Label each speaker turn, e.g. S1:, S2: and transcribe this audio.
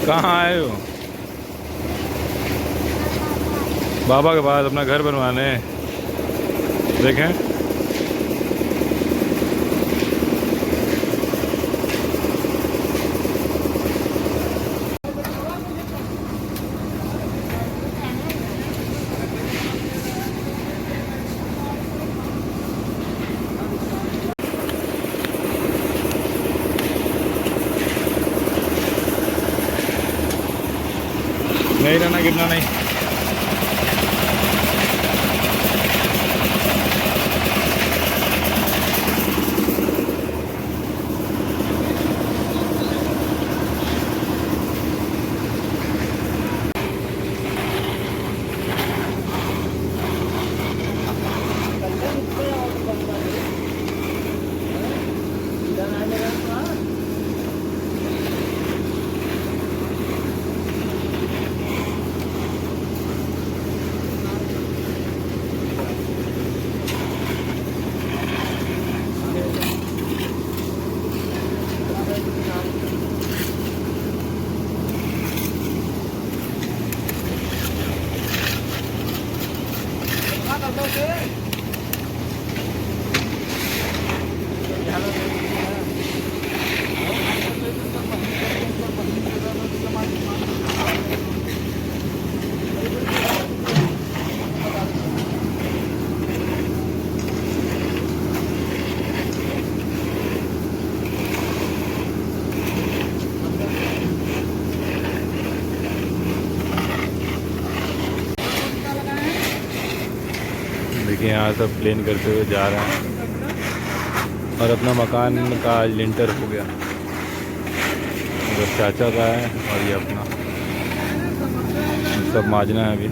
S1: कहाँ आए हो? बाबा के पास अपना घर बनवाने। देखें, नहीं रहना, गिरना नहीं। देखिए यहाँ सब प्लेन करते हुए जा रहे हैं और अपना मकान का लिंटर हो गया। उधर चाचा का है और ये अपना सब माजना है अभी।